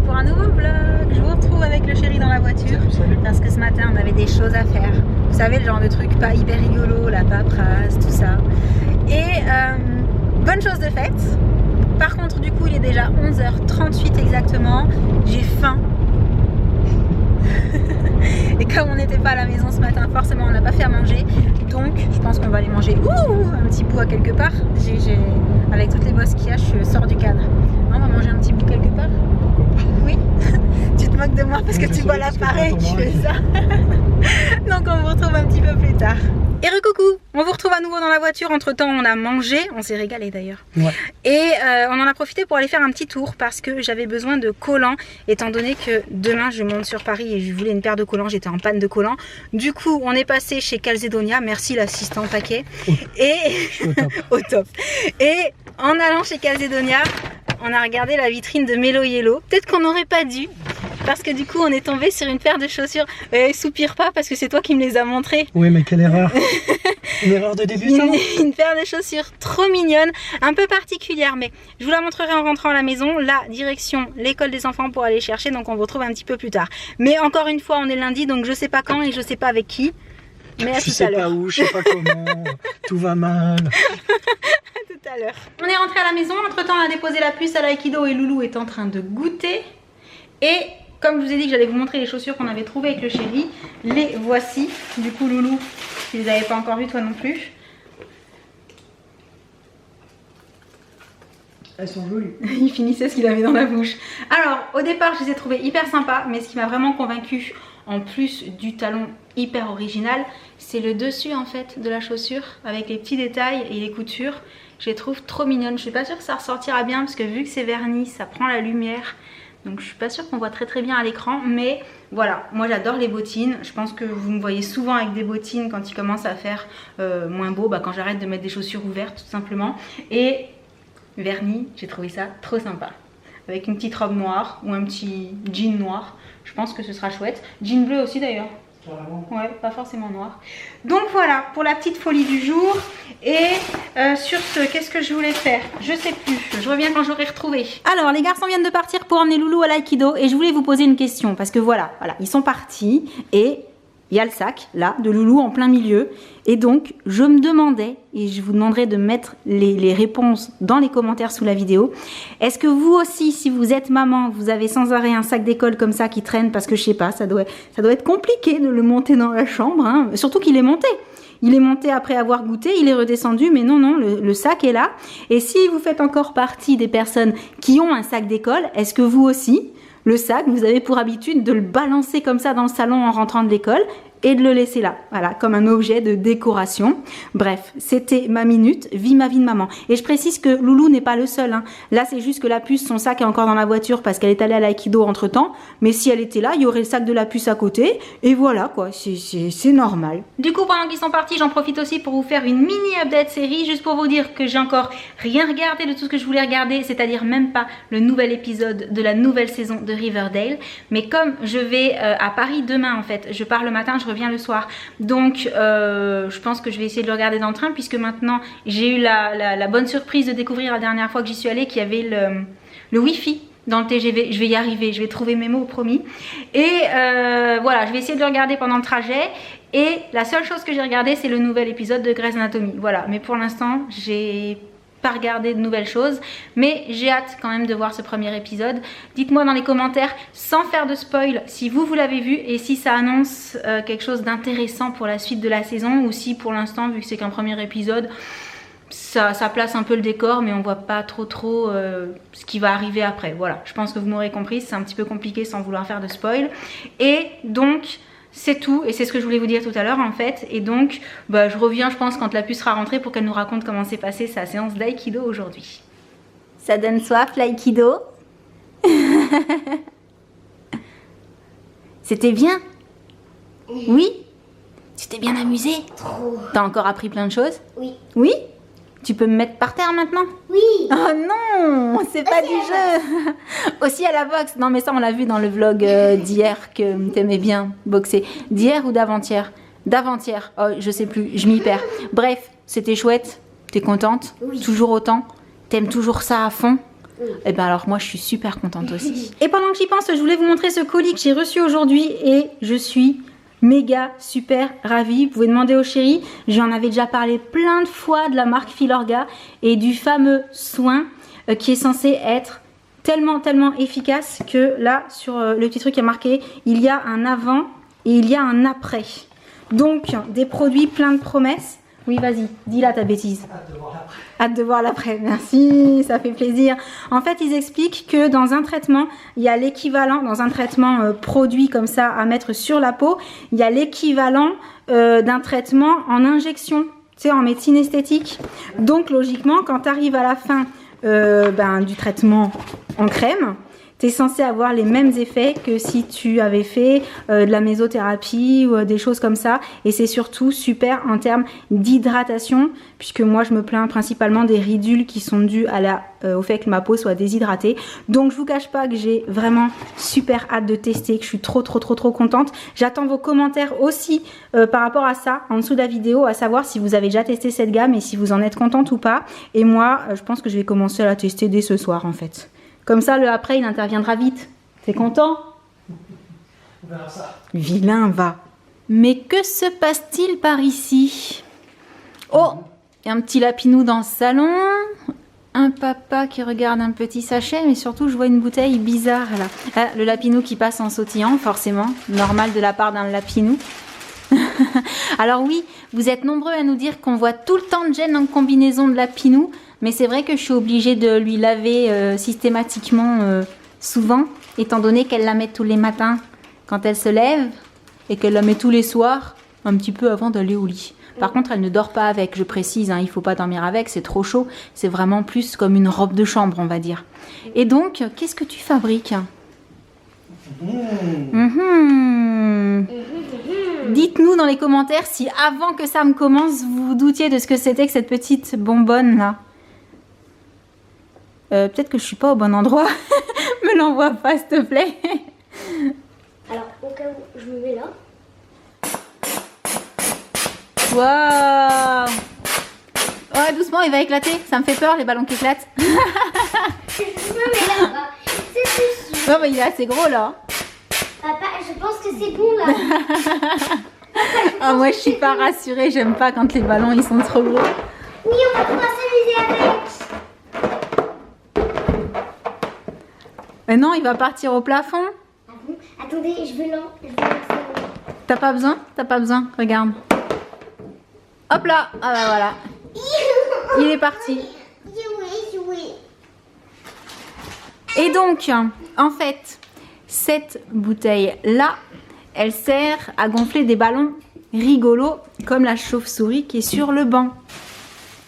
pour un nouveau vlog. Je vous retrouve avec le chéri dans la voiture. Salut. Parce que ce matin on avait des choses à faire. Vous savez, le genre de truc pas hyper rigolo, la paperasse, tout ça. Et bonne chose de faite. Par contre du coup il est déjà 11h38 exactement. J'ai faim. Et comme on n'était pas à la maison ce matin, forcément on n'a pas fait à manger. Donc je pense qu'on va aller manger un petit bout à quelque part. Avec toutes les bosses qu'il y a, je sors du cadre. Non, on va manger un petit bout quelque part. Oui. Tu te moques de moi parce que tu vois l'appareil, tu fais ça. Donc on vous retrouve un petit peu plus tard. Et recoucou, on vous retrouve à nouveau dans la voiture. Entre temps on a mangé, on s'est régalé d'ailleurs. Ouais. Et on en a profité pour aller faire un petit tour parce que j'avais besoin de collants, étant donné que demain je monte sur Paris et je voulais une paire de collants, j'étais en panne de collants. Du coup on est passé chez Calzedonia, merci l'assistant paquet. Et au top. Et en allant chez Calzedonia, on a regardé la vitrine de Mellow Yellow. Peut-être qu'on n'aurait pas dû, parce que du coup on est tombé sur une paire de chaussures. Soupire pas parce que c'est toi qui me les as montrées. Oui, mais quelle erreur. Une erreur de débutant. Une paire de chaussures trop mignonne, un peu particulière, mais je vous la montrerai en rentrant à la maison. Là, direction l'école des enfants pour aller chercher, donc on vous retrouve un petit peu plus tard. Mais encore une fois, on est lundi, donc je sais pas quand et je sais pas avec qui. Mais à Je tout sais à l'heure. pas où, je sais pas comment. Tout va mal. Tout à l'heure. On est rentré à la maison. Entre temps, on a déposé la puce à l'aïkido et Loulou est en train de goûter. Et comme je vous ai dit que j'allais vous montrer les chaussures qu'on avait trouvées avec le chéri, les voici. Du coup, Loulou, tu les avais pas encore vues, toi non plus. Elles sont jolies. Il finissait ce qu'il avait dans la bouche. Alors, au départ, je les ai trouvées hyper sympas, mais ce qui m'a vraiment convaincue, en plus du talon hyper original, c'est le dessus en fait de la chaussure avec les petits détails et les coutures. Je les trouve trop mignonnes. Je suis pas sûre que ça ressortira bien parce que vu que c'est verni, ça prend la lumière. Donc je suis pas sûre qu'on voit très bien à l'écran, mais voilà, moi j'adore les bottines. Je pense que vous me voyez souvent avec des bottines quand il commence à faire moins beau, quand j'arrête de mettre des chaussures ouvertes tout simplement. Et verni, j'ai trouvé ça trop sympa. Avec une petite robe noire ou un petit jean noir, je pense que ce sera chouette. Jean bleu aussi d'ailleurs. Ouais, pas forcément noir. Donc voilà pour la petite folie du jour. Et sur ce, qu'est-ce que je voulais faire? Je sais plus, je reviens quand j'aurai retrouvé. Alors les garçons viennent de partir pour emmener Loulou à l'aïkido. Et je voulais vous poser une question parce que voilà, ils sont partis et il y a le sac là de Loulou en plein milieu. Et donc je me demandais, et je vous demanderai de mettre les réponses dans les commentaires sous la vidéo. Est-ce que vous aussi, si vous êtes maman, vous avez sans arrêt un sac d'école comme ça qui traîne? Parce que je sais pas, ça doit être compliqué de le monter dans la chambre, hein. Surtout qu'il est monté. Il est monté après avoir goûté, il est redescendu, mais non, le sac est là. Et si vous faites encore partie des personnes qui ont un sac d'école, est-ce que vous aussi, le sac, vous avez pour habitude de le balancer comme ça dans le salon en rentrant de l'école et de le laisser là, voilà, comme un objet de décoration. Bref, c'était ma minute, ma vie de maman. Et je précise que Loulou n'est pas le seul, hein. Là, c'est juste que la puce, son sac est encore dans la voiture parce qu'elle est allée à l'aïkido entre temps. Mais si elle était là, il y aurait le sac de la puce à côté. Et voilà, quoi, c'est normal. Du coup, pendant qu'ils sont partis, j'en profite aussi pour vous faire une mini update série, juste pour vous dire que j'ai encore rien regardé de tout ce que je voulais regarder, c'est-à-dire même pas le nouvel épisode de la nouvelle saison de Riverdale. Mais comme je vais à Paris demain, en fait, je pars le matin, je reviens le soir, donc je pense que je vais essayer de le regarder dans le train, puisque maintenant j'ai eu la bonne surprise de découvrir la dernière fois que j'y suis allée qu'il y avait le wifi dans le TGV. Je vais y arriver, je vais trouver mes mots, promis. Et voilà, je vais essayer de le regarder pendant le trajet. Et la seule chose que j'ai regardé, c'est le nouvel épisode de Grey's Anatomy. Voilà, mais pour l'instant j'ai pas regarder de nouvelles choses, mais j'ai hâte quand même de voir ce premier épisode. Dites-moi dans les commentaires, sans faire de spoil, si vous l'avez vu et si ça annonce quelque chose d'intéressant pour la suite de la saison, ou si pour l'instant, vu que c'est qu'un premier épisode, ça place un peu le décor, mais on voit pas trop ce qui va arriver après. Voilà, je pense que vous m'aurez compris, c'est un petit peu compliqué sans vouloir faire de spoil. Et donc c'est tout, et c'est ce que je voulais vous dire tout à l'heure en fait. Et donc je reviens, je pense, quand la puce sera rentrée pour qu'elle nous raconte comment s'est passée sa séance d'aïkido aujourd'hui. Ça donne soif l'aïkido? C'était bien? Oui? Tu t'es bien amusé? Trop. T'as encore appris plein de choses? Oui. Oui? Tu peux me mettre par terre maintenant? Oui. Oh non, c'est pas du jeu. Aussi à la boxe. Non mais ça on l'a vu dans le vlog d'hier que t'aimais bien boxer. D'hier ou d'avant-hier? D'avant-hier. Oh je sais plus, je m'y perds. Bref, c'était chouette. T'es contente? Oui. Toujours autant? T'aimes toujours ça à fond? Et ben alors moi je suis super contente aussi. Et pendant que j'y pense, je voulais vous montrer ce colis que j'ai reçu aujourd'hui et je suis méga super ravie. Vous pouvez demander au chéri, j'en avais déjà parlé plein de fois de la marque Filorga et du fameux soin qui est censé être tellement efficace que là sur le petit truc qui est marqué, il y a un avant et il y a un après. Donc des produits plein de promesses. Oui, vas-y, dis là ta bêtise. Hâte de voir l'après. Merci, ça fait plaisir. En fait, ils expliquent que dans un traitement, il y a l'équivalent, dans un traitement produit comme ça à mettre sur la peau, il y a l'équivalent d'un traitement en injection, tu sais, en médecine esthétique. Donc, logiquement, quand tu arrives à la fin du traitement en crème, tu es censé avoir les mêmes effets que si tu avais fait de la mésothérapie ou des choses comme ça. Et c'est surtout super en termes d'hydratation, puisque moi je me plains principalement des ridules qui sont dues au fait que ma peau soit déshydratée. Donc je vous cache pas que j'ai vraiment super hâte de tester, que je suis trop contente. J'attends vos commentaires aussi par rapport à ça en dessous de la vidéo, à savoir si vous avez déjà testé cette gamme et si vous en êtes contente ou pas. Et moi je pense que je vais commencer à la tester dès ce soir en fait. Comme ça, le après, il interviendra vite. T'es content? On verra ça. Vilain va. Mais que se passe-t-il par ici? Oh, il y a un petit lapinou dans le salon. Un papa qui regarde un petit sachet, mais surtout, je vois une bouteille bizarre là. Ah, le lapinou qui passe en sautillant, forcément. Normal de la part d'un lapinou. Alors oui, vous êtes nombreux à nous dire qu'on voit tout le temps de Jen en combinaison de lapinou. Mais c'est vrai que je suis obligée de lui laver systématiquement souvent, étant donné qu'elle la met tous les matins quand elle se lève et qu'elle la met tous les soirs, un petit peu avant d'aller au lit. Par contre, elle ne dort pas avec, je précise, hein, il ne faut pas dormir avec, c'est trop chaud. C'est vraiment plus comme une robe de chambre, on va dire. Et donc, qu'est-ce que tu fabriques? Dites-nous dans les commentaires si avant que Sam commence, vous vous doutiez de ce que c'était que cette petite bonbonne là. Peut-être que je suis pas au bon endroit. Me l'envoie pas, s'il te plaît. Alors, au cas où, je me mets là. Waouh! Ouais, doucement, il va éclater. Ça me fait peur, les ballons qui éclatent. Je me mets là-bas. C'est plus sûr. Non, mais il est assez gros, là. Papa, je pense que c'est bon, là. Ah, moi, je suis pas rassurée. J'aime pas quand les ballons, ils sont trop gros. Oui, on va pouvoir s'amuser avec. Mais non, il va partir au plafond. Ah bon? Attendez, je vais lancer. T'as pas besoin? T'as pas besoin. Regarde. Hop là. Ah bah voilà. Il est parti. Et donc, en fait, cette bouteille-là, elle sert à gonfler des ballons rigolos comme la chauve-souris qui est sur le banc.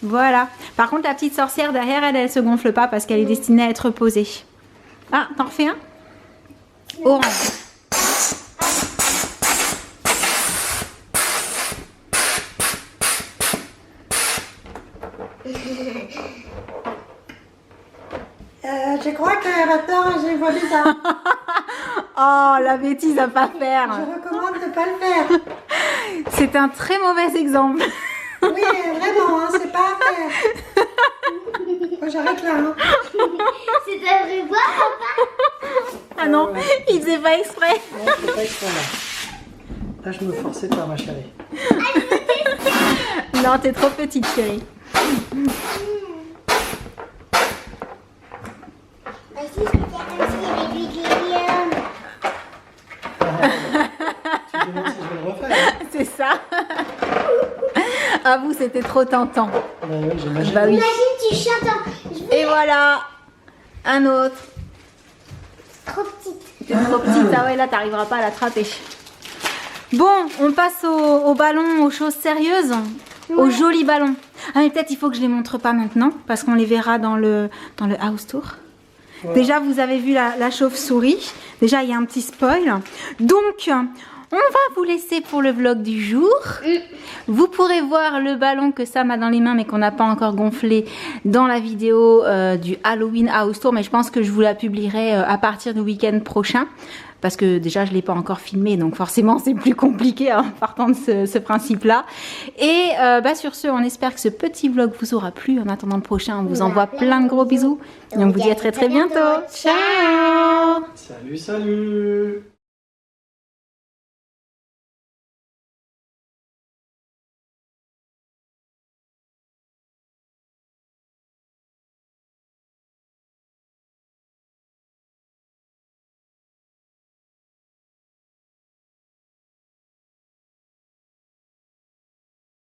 Voilà. Par contre, la petite sorcière derrière, elle se gonfle pas parce qu'elle est destinée à être posée. Ah, t'en refais un? Orange. Je crois que maintenant j'ai voulu ça. Oh, la bêtise à pas faire. Je recommande de ne pas le faire. C'est un très mauvais exemple. Oui, vraiment, hein, c'est pas à faire. Moi, j'arrête là. Hein. C'est un vrai bois, papa? Ah non, il faisait pas exprès. Non, c'est pas exprès là. Là, je me forçais pas, ma chérie. Non, t'es trop petite, chérie. Vas-y, je vais faire comme s'il y avait du glium. Tu me demandes si je vais le refaire. Hein. C'est ça. Ah vous, c'était trop tentant. Bah oui, j'imagine. Bah oui. Imagine, tu chantes. Et voilà, un autre. Trop petite. T'es trop petite, ah ouais, là t'arriveras pas à l'attraper. Bon, on passe aux ballons, aux choses sérieuses, aux jolis ballons. Ah mais peut-être il faut que je les montre pas maintenant, parce qu'on les verra dans le house tour. Voilà. Déjà, vous avez vu la chauve-souris. Déjà, il y a un petit spoil. Donc, On va vous laisser pour le vlog du jour. Vous pourrez voir le ballon que Sam a dans les mains mais qu'on n'a pas encore gonflé dans la vidéo du Halloween House Tour. Mais je pense que je vous la publierai à partir du week-end prochain. Parce que déjà je ne l'ai pas encore filmé, donc forcément c'est plus compliqué en partant de ce principe-là. Et sur ce, on espère que ce petit vlog vous aura plu. En attendant le prochain, on vous envoie plein de gros bisous. Et on vous dit à très bientôt. Ciao! Salut, salut!